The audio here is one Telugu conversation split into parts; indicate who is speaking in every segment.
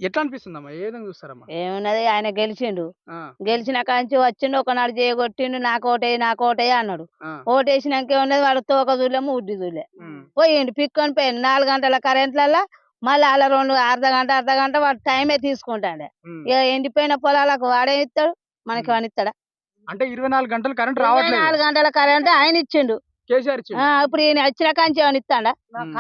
Speaker 1: ఎట్లా అనిపిస్తుందమ్మా? ఏ విధంగా చూస్తారమ్మా?
Speaker 2: ఏమున్నది ఆయన గెలిచిండు.
Speaker 1: ఆ!
Speaker 2: గెలిచిన కాంచి వచ్చిండు ఒకనాడు చేయగొట్టిండు. నాకోటేయి అన్నాడు.
Speaker 1: ఆ!
Speaker 2: ఓటేసినాక ఏమున్నది వాడు తోక చూడలే ముడ్డి చూడలే.
Speaker 1: హ్మ్.
Speaker 2: పోయిండు పిక్కొని పోయిండు. 4 గంటల కరెంట్లల్లా మళ్ళీ ఆళ్ళ 2 అర్ధగంట వాడు టైమే తీసుకుంటాండే.
Speaker 1: హ్మ్.
Speaker 2: ఇక ఎండిపోయిన పొలాలకు వాడేం ఇత్తడు?
Speaker 1: హ్మ్.
Speaker 2: మనకేమన్నా ఇత్తడా?
Speaker 1: అంటే 24 గంటలు కరెంట్ రావట్లేదు.
Speaker 2: 24 గంటల కరెంట్ ఆయన ఇచ్చిండు.
Speaker 1: కేసీఆర్ ఇచ్చిండు.
Speaker 2: ఇప్పుడు ఈయన వచ్చిన కాంచి ఏమన్నా ఇత్తాండా?
Speaker 1: హ్మ్.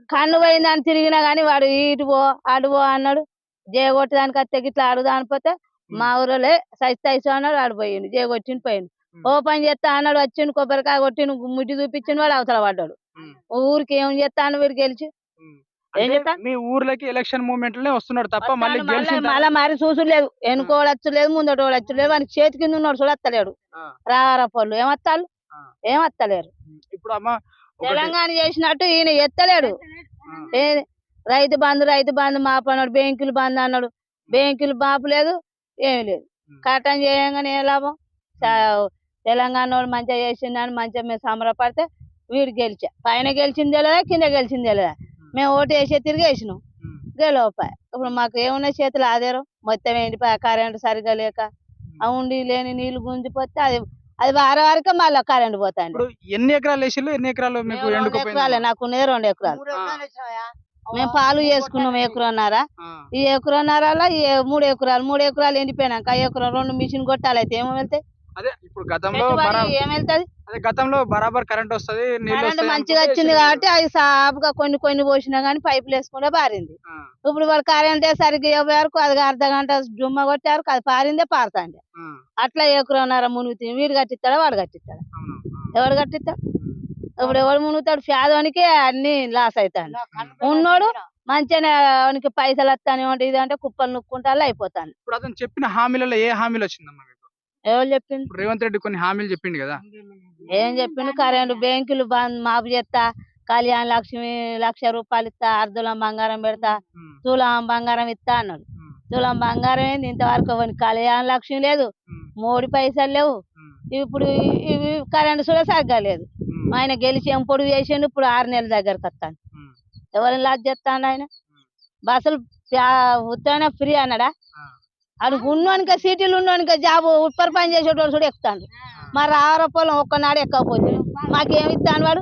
Speaker 2: కన్ను పోయిందని తిరిగినా గాని వాడు ఇటు పో అటు పో అన్నాడు. జయగొట్టడానికి వస్తే గిట్లా అడుగుదా అనిపోతే మా ఊరోలే సైస్తు అన్నాడు. ఆడు పోయిండు జయగొట్టిండు పోయిండు.
Speaker 1: హ్మ్.
Speaker 2: ఓపెన్ చేస్తా అన్నాడు వచ్చిండు కొబ్బరికాయ కొట్టిండు ముడ్డి చూపించిండు వాడు అవతల పడ్డాడు.
Speaker 1: హ్మ్.
Speaker 2: ఊరికి ఏం చేస్తాను వీడు గెలిచి
Speaker 1: హ్మ్.
Speaker 2: ఏం
Speaker 1: అంటే
Speaker 2: చేస్తాను
Speaker 1: మీ ఊర్లోకి ఎలక్షన్ మూవ్‌మెంట్‌లోనే వస్తున్నాడు తప్ప మళ్ళీ గెలిచిన
Speaker 2: మళ్ళా మరి చూసుడు లేదు. వెనుకోడచ్చు లేదు ముందటోడచ్చు లేదు. వానికి చేతి కింద ఉన్నాడు చూడత్తలేడు.
Speaker 1: ఆ!
Speaker 2: రారపోళ్ళు ఏమత్తాళ్ళు
Speaker 1: ఆ!
Speaker 2: ఏమత్తలేరు.
Speaker 1: ఇప్పుడు అమ్మ ఒకటి
Speaker 2: తెలంగాణ చేసినట్టు ఈయన ఎత్తలేడు.
Speaker 1: ఆ!
Speaker 2: ఏ రైతు బంధు మాపన్నాడు. బ్యాంకులు బంద్ అన్నాడు. బ్యాంకులు బాపు లేదు ఏమి లేదు.
Speaker 1: హ్మ్.
Speaker 2: కట్టం చేయంగానే ఏ లాభం? తెలంగాణోడు మంచిగా చేసిండని మంచిగా మేము సంబరపడితే వీడు గెలిచా. పైన గెలిచింది తెలదా కింద గెలిచింది తెలదా. మేము ఓటు వేసే తిరిగి వేసినాం
Speaker 1: హ్మ్.
Speaker 2: గెలవపాయ. ఇప్పుడు మాకు ఏమున్నాయి చేతులు ఆధారం మొత్తం ఎండిపోయా కరెంటు సరిగ్గా లేక ఆ ఉండి లేని నీళ్లు గుంజిపోతే అది వారం వరకే మళ్ళీ కరెంటు పోతాండి.
Speaker 1: ఇప్పుడు ఎన్ని ఎకరాలు వేసిల్లు? ఎన్ని ఎకరాలు మీకు
Speaker 2: 2
Speaker 1: ఎండుకుపోయింది?
Speaker 2: ఎకరాలే నాకున్నది 2 ఎకరాలు. మేము పాలు చేసుకున్నాం ఎకరన్నర.
Speaker 1: ఆ!
Speaker 2: ఈ ఎకరన్నరలో 3 ఎకరాలు 3 ఎకరాలు ఎండిపోయినాక ఆ ఎకరం 2 మిషన్ కొట్టాలి అయితే ఏమి వెళ్తాయి?
Speaker 1: అదే ఇప్పుడు గతంలో
Speaker 2: ఏమి వెళ్తుంది?
Speaker 1: అదే గతంలో బరాబర్ కరెంట్ వస్తది, నీళ్లు
Speaker 2: కరెంట్
Speaker 1: వస్తాయి
Speaker 2: మంచిగా
Speaker 1: అనుకుంటే
Speaker 2: వచ్చింది
Speaker 1: వేసిల్లు మీరు.
Speaker 2: కాబట్టి అది సాపుగా కొన్ని పోసినా గానీ పైపులు వేసుకుంటే పారింది.
Speaker 1: ఆ!
Speaker 2: ఇప్పుడు వాళ్ళు కరెంటే సరిగ్గా ఇవ్వరు. అది అర్ధగంట జుమ్మ కొట్టారు అది పారిందే పారుతాండే.
Speaker 1: ఆ!
Speaker 2: అట్లా ఎకరన్నర మునుగుతుంది. వీడు కట్టిస్తాడా వాడు కట్టిస్తాడా?
Speaker 1: అవును.
Speaker 2: ఎవడు కట్టిస్తాడు? ఇప్పుడు ఎవడు మునుగుతాడు? పేదవానికి అన్ని లాస్ అవుతాను. ఉన్నోడు మంచిగానే వానికి పైసలు వస్తానే ఉంటాయి. ఇది అంటే కుప్పలు నొక్కుంటా అయిపోతాను.
Speaker 1: ఇప్పుడు అతను చెప్పిన హామీలలో ఏ హామీలు వచ్చిందమ్మా మీకు?
Speaker 2: ఎవరు చెప్పిండు?
Speaker 1: ఇప్పుడు రేవంత్ రెడ్డి కొన్ని హామీలు చెప్పిండు కదా.
Speaker 2: ఏం చెప్పిండు? కరెంటు బ్యాంకులు బంద్ మాపు చేస్తా, కళ్యాణ లక్ష్మి ₹1,00,000 ఇస్తా, అర్ధులం బంగారం పెడతా,
Speaker 1: హ్మ్.
Speaker 2: తులం బంగారం ఇస్తా అన్నాడు.
Speaker 1: హ్మ్.
Speaker 2: తులం బంగారం ఏంది ఇంతవరకు వానికి కళ్యాణ లక్ష్మి లేదు,
Speaker 1: హ్మ్.
Speaker 2: మోడీ పైసలు లేవు.
Speaker 1: హ్మ్.
Speaker 2: ఇప్పుడు ఇవి కరెంటు కూడా సరిగ్గా లేదు.
Speaker 1: హ్మ్.
Speaker 2: ఆయన గెలిచి ఏం పొడుగు చేసిండు ఇప్పుడు 6 నెలల దగ్గరకు వస్తాను.
Speaker 1: హ్మ్.
Speaker 2: ఎవరిని లాజ్ చేస్తాడు ఆయన? బస్సులు ఉత్తగానే ఫ్రీ అన్నాడా?
Speaker 1: ఆ!
Speaker 2: అది ఉన్నోనికే సీటీలు ఉన్నోనికే జాబు ఉప్పర్ పని చేసేటోడు కూడా ఎక్కుతాడు. మరి ఆరపొలం ఒక్కనాడు ఎక్కకపోతే మాకేమి ఇస్తాను వాడు?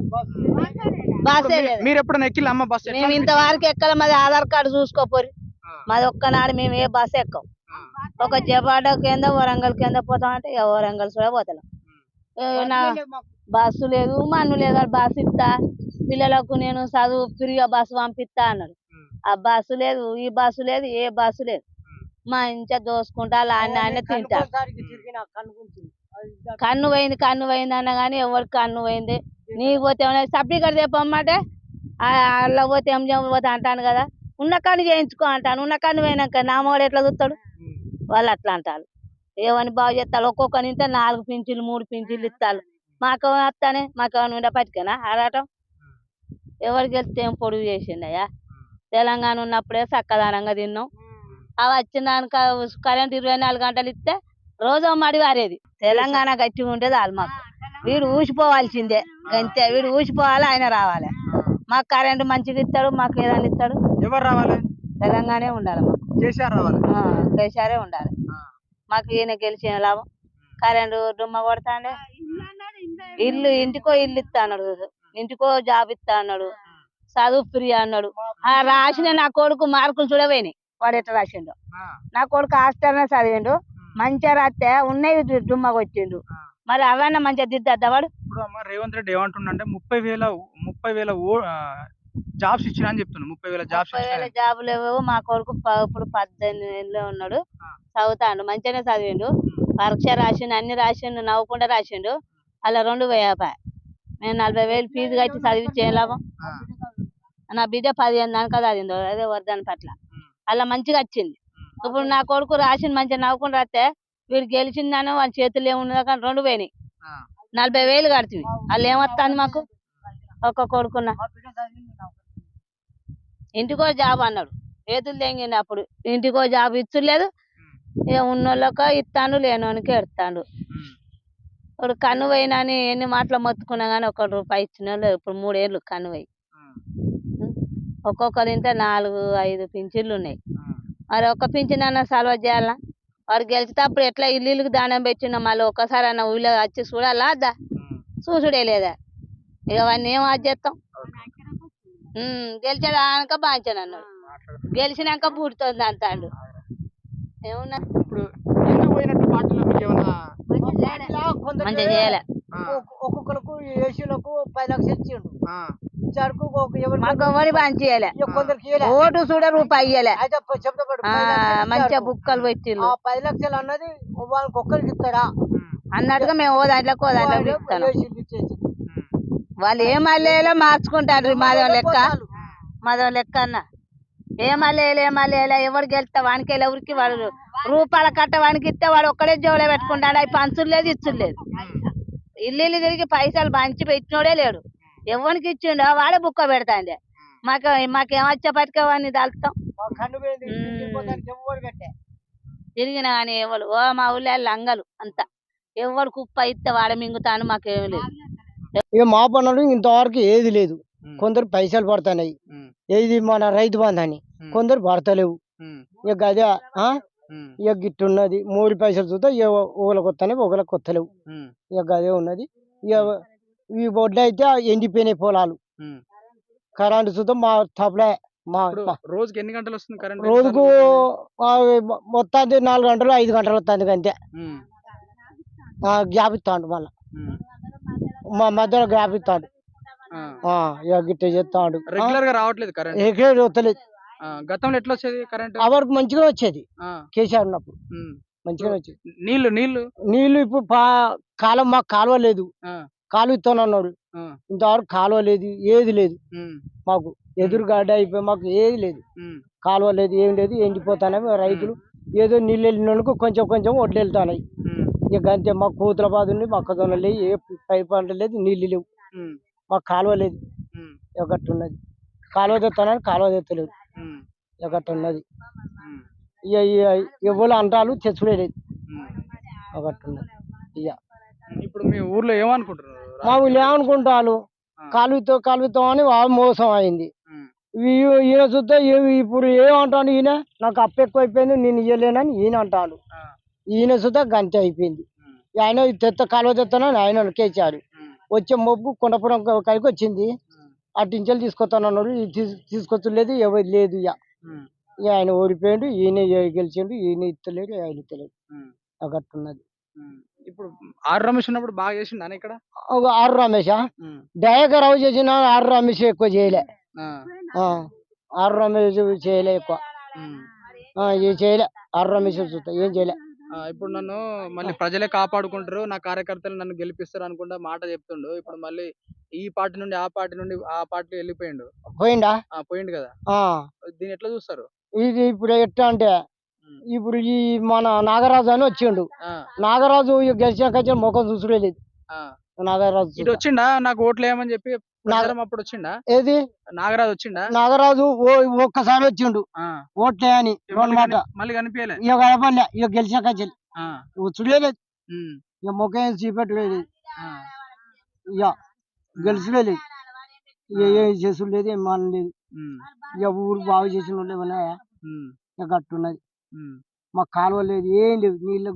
Speaker 2: బస్సే లేదు.
Speaker 1: మీరు ఎప్పుడైనా ఎక్కిల్లా అమ్మ బస్? ఎట్లా
Speaker 2: మేము
Speaker 1: అనిపించింది?
Speaker 2: ఇంతవరకు ఎక్కల మాది ఆధార్ కార్డు చూసుకోపోరు.
Speaker 1: ఆ!
Speaker 2: మాది ఒక్కనాడు మేము ఏ బస్సు ఎక్కం.
Speaker 1: ఆ!
Speaker 2: ఒక జబాడ కింద వరంగల్ కింద పోతామంటే ఇక వరంగల్ కూడా పోతాం. బస్సు లేదు మన్ను లేదు. వాడు బస్సు ఇస్తా పిల్లలకు నేను చదువు ఫ్రీగా బస్సు పంపిస్తా అన్నాడు.
Speaker 1: హ్మ్.
Speaker 2: ఆ బస్సు లేదు ఈ బస్సు లేదు ఏ బస్సు లేదు.
Speaker 1: హ్మ్.
Speaker 2: మా ఇంట్లో దోసుకుంటా ఆయన తింటా. కన్ను పోయింది అన్న కానీ ఎవరికి కన్ను పోయింది నీకు పోతే ఏమన్నా సర్టిఫికెట్ చెప్పమంటే అలా పోతే ఏం పోతే అంటాను కదా. ఉన్న కన్ను చేయించుకో అంటాను. ఉన్న కన్ను పోయినాక నా మోడు ఎట్లా చూస్తాడు? వాళ్ళు అట్లా అంటారు. ఏమని బాగు చేస్తారు? ఒక్కొక్కరి ఇంటే 4 పింఛన్లు 3 పింఛన్లు ఇస్తారు. మాకు వస్తానే మాకేమైనా ఉండే పట్టుకేనా ఆరాటం? ఎవరికి వెళ్తే ఏం పొడుగు చేసిండయ్యా? తెలంగాణ ఉన్నప్పుడే చక్కదనంగా తిన్నాం. అవి వచ్చిన దానికి కరెంట్ 24 గంటలు ఇస్తే రోజు మడి వారేది. తెలంగాణ గట్టిగా ఉంటే చాలు మాకు. వీడు ఊసిపోవాల్సిందే అంతే. వీడు ఊసిపోవాలి ఆయన రావాలి. మాకు కరెంటు మంచిగా ఇస్తాడు మాకు ఏదైనా ఇస్తాడు.
Speaker 1: ఎవరు రావాలి?
Speaker 2: తెలంగాణ ఉండాలి మాకు.
Speaker 1: కేసీఆర్ రావాలి.
Speaker 2: కేసీఆరే ఉండాలి. మాకు ఈయన గెలిచిన లాభం. కరెంటు దుమ్మ కొడతాండే ఇంటికో ఇల్లు ఇస్తా అన్నాడు. ఇంటికో జాబ్ ఇస్తా అన్నాడు. చదువు ఫ్రీ అన్నాడు. రాసిన నా కొడుకు మార్కులు చూడపోయినాయి. వాడు ఎట్లా రాసిండు? నా కొడుకు హాస్టల్నే చదివిండు. మంచిగా రాస్తే ఉన్నాయి దుమ్మ కొట్టిండు. మరి అవన్నీ మంచిగా దిద్దద్దా వాడు?
Speaker 1: ఇప్పుడు అమ్మ రేవంత్ రెడ్డి ఏమంటుండంటే 30,000 జాబ్స్ ఇచ్చినా అని చెప్తున్నాడు. 30,000 జాబ్స్
Speaker 2: 30,000 జాబులు లేవు. మా కొడుకు ఇప్పుడు 18 ఏళ్ళు ఉన్నాడు. చదువుతాండు మంచిగానే చదివిండు. పరీక్ష రాసిండు అన్ని రాసిండు నవ్వుకుండా రాసిండు. అలా 2,000 నేను 40,000 ఫీజు కట్టి చదివించి ఏం లాభం? నా బిడ్డ 15 దాకా చదివింది అదే వరదాని పట్ల. అలా మంచిగా వచ్చింది. ఇప్పుడు నా కొడుకు రాసిండు మంచిగా నవ్వుకుండా రాస్తే వీడు గెలిచిందని వాళ్ళ చేతులు ఏమున్నదా కానీ 2 పోయినాయి. 40,000 కడుతుంది. వాళ్ళు ఏమొస్తుంది మాకు? ఒక్క కొడుకున్న ఇంటికో జాబ్ అన్నాడు. చేతులు తెంగిండు అప్పుడు. ఇంటికో జాబ్ ఇచ్చలేదు. ఇక ఉన్నోళ్ళకో ఇస్తాడు లేనోనికి ఎడతాడు. ఇప్పుడు కన్ను పోయినా అని ఎన్ని మాటలు మొత్తుకున్నా కానీ ₹1 ఇచ్చిన లేదు. ఇప్పుడు 3 ఏళ్ళు కన్ను పోయి ఒక్కొక్కరి ఇంటే 4, 5 పింఛన్లు ఉన్నాయి. మరి ఒక్క పింఛన్ అన్న సలవ చేయాలనా వాడు గెలిచేటప్పుడు ఎట్లా ఇల్లుకి దానం పెట్టినా మళ్ళీ ఒక్కసారి అన్న ఊళ్ళో వచ్చి చూడాలా అద్దా చూసుడే లేదా ఇక వాడిని ఏం అది చేస్తాం గెలిచేదాక బాంచాను అన్నాడు గెలిచినాక పుడుతుంది అంటాడు ఏమన్నా
Speaker 1: ఇప్పుడు ఎందుకు పోయినట్టు పార్టీలో మీకు ఏమన్నా
Speaker 2: మంచిగా చేయలే
Speaker 3: ఒక్కొక్కరికి ఏసీలకు 10 లక్షలు ఇచ్చిండు.
Speaker 1: ఆ,
Speaker 3: ఇచ్చారుకు
Speaker 2: మాకు ఎవరి బాగా చేయలే
Speaker 3: కొందరికి
Speaker 2: ఓటు చూడ రూపాయి ఇయ్యలే
Speaker 3: అయితే చెప్తాడు
Speaker 2: మంచిగా బుక్కలు పెట్టిళ్ళు
Speaker 3: 10 లక్షలు అన్నది వాళ్ళకి ఒక్కరికి ఇస్తాడా
Speaker 2: అన్నట్టుగా మేము ఓ దాంట్లోకి ఓ దాంట్లోకి ఇస్తాను
Speaker 3: ఏసీలు ఇచ్చేసి
Speaker 2: వాళ్ళు ఏ మల్లెలో మార్చుకుంటారు మాధవ లెక్క అన్న ఏ మల్లెలో ఎవరు గెలుస్తా వానికి ఎవరికి వాడు రూపాయల కట్ట వానికి ఇస్తే వాడు ఒక్కడే జోలో పెట్టుకుంటాడు అవి పంచులు లేదు ఇచ్చులు లేదు ఇల్లు తిరిగి పైసలు పంచి పెట్టినోడే లేడు ఎవరికి ఇచ్చిండో వాడే బుక్క పెడతాండే మాకేమొచ్చే పట్టుకోవని తలుస్తాం
Speaker 3: కన్ను పోయింది తిరిగిపోతానికి ఎవరు కట్టే
Speaker 2: తిరిగిన కానీ ఎవరు ఓ మా ఊళ్ళో లంగలు అంతా ఎవరు కుప్ప ఇస్తే వాడ మింగుతాను మాకేం లేదు
Speaker 3: ఇక మా పనులు ఇంతవరకు ఏది లేదు. కొందరు పైసలు పడుతున్నాయి ఏది మన రైతు బంధు అని కొందరు పడతలేవు. ఇక అదే ఇక గిట్టున్నది 3 పైసలు చూద్దా ఒకళ్ళకి వస్తాయి ఒకళ్ళకి వస్తలేవు. ఇక అదే ఉన్నది. ఇక ఈ వడ్లు అయితే ఎండిపోయినాయి పొలాలు. కరెంటు చూద్దాం మా తప్పలే
Speaker 1: రోజుకి ఎన్ని గంటలు వస్తుంది కరెంట్?
Speaker 3: రోజుకు వస్తుంది 4 గంటలు 5 గంటలు వస్తుంది అంతే. గ్యాప్ ఇస్తాడు మళ్ళా మా మధ్యలో గ్యాప్ ఇస్తాడు. ఇక గిట్ట చేస్తాడు.
Speaker 1: రెగ్యులర్ గా రావట్లేదు కరెంట్.
Speaker 3: రెగ్యులర్ వస్తలేదు.
Speaker 1: గతంలో ఎట్లా వచ్చేది కరెంట్?
Speaker 3: అవరకు మంచిగా వచ్చేది కేసీఆర్ ఉన్నప్పుడు మంచిగా వచ్చేది. నీళ్లు ఇప్పుడు కాలం మాకు కాలువ లేదు. కాలువ ఇస్తానన్నాడు. ఇంతవరకు కాలువ లేదు ఏది లేదు మాకు. ఎదురుగడ్డ అయిపోయి మాకు ఏది లేదు. కాలువ లేదు ఏం లేదు. ఎండిపోతానే రైతులు ఏదో నీళ్ళు వెళ్ళినందుకు కొంచెం కొంచెం వడ్లు వెళ్తాయి. ఇక అంతే మాకు కూతుల బాధ ఉంది. మొక్కజొన్న లేవు ఏ పై పంట లేదు నీళ్ళు లేవు. మాకు కాలువ లేదు. ఒకట్టున్నది కాలువ తెస్తానని కాలువ తెత్తలేదు. ఒకట్టున్నది ఇక ఎవరు అంటారు తెచ్చుడే లేదు. ఒకట్టున్నది. ఇక
Speaker 1: ఇప్పుడు మీ ఊర్లో ఏమనుకుంటున్నారు?
Speaker 3: మా ఊళ్ళో ఏమనుకుంటారు కాలువతో అని మోసం అయింది. ఈయన చూస్తే ఇప్పుడు ఏమంటాను ఈయన నాకు అప్పు ఎక్కువ అయిపోయింది నేను ఇయ్యలేనని ఈయన అంటాడు. ఈయన చూస్తే గంట అయిపోయింది. ఆయన కాలువ తెస్తానని ఆయన కేచాడు. వచ్చే మొబ్బు కొండపురం కలికి వచ్చింది. అట్టించెలు తీసుకొస్తానన్నాడు. తీసుకొచ్చలేదు ఎవరు లేదు. ఇక ఆయన ఓడిపోయాడు. ఈయన గెలిచిండు. ఈయన ఇస్తలేడు ఆయన ఇస్తలేడు. అగట్టున్నది.
Speaker 1: ఇప్పుడు ఆర్ రమేష్ ఉన్నప్పుడు బాగా చేసిండు ఇక్కడ.
Speaker 3: ఆర్ రమేష్ దయాకరావు చేసిన ఆర్ రమేష్ ఎక్కువ చేయలే. ఆర్ రమేష్ చేయలే ఎక్కువ చేయలే. ఆర్ రమేష్ చూస్తా ఏం చేయలే.
Speaker 1: ఇప్పుడు నన్ను మళ్ళీ ప్రజలే కాపాడుకుంటారు నా కార్యకర్తలు నన్ను గెలిపిస్తారు అనుకుంటా మాట చెప్తుండు. ఇప్పుడు మళ్ళీ ఈ పార్టీ నుండి ఆ పార్టీ వెళ్ళిపోయిండు. పోయిండు కదా. దీన్ని ఎట్లా చూస్తారు?
Speaker 3: ఇది ఇప్పుడు ఎట్లా అంటే ఇప్పుడు ఈ మన నాగరాజు అని వచ్చిండు. నాగరాజు గెలిచిన ముఖం చూసుడే లేదు. నాగరాజు
Speaker 1: ఇటు వచ్చిండా నాకు ఓట్లు వేయమని చెప్పి అప్పుడు వచ్చిండా?
Speaker 3: ఏది
Speaker 1: నాగరాజు వచ్చిండా?
Speaker 3: నాగరాజు ఒక్కసారి వచ్చిండు ఓట్లే అని మాట
Speaker 1: మళ్ళీ కనిపించలే.
Speaker 3: ఇక కనపడలే. ఇక గెలిచిన కచ్చలు చూడలేదు. ఇక ముఖం చూపెట్టలేదు. ఇక గెలిచలే లేదు. ఇక ఏం చేసుడు లేదు ఏం మానలేదు. ఇక ఊరు బాగు చేసిన వాళ్ళు ఏమన్నా ఇక గట్టున్నది. మాకు కాలువ లేదు ఏం లేదు నీళ్ళు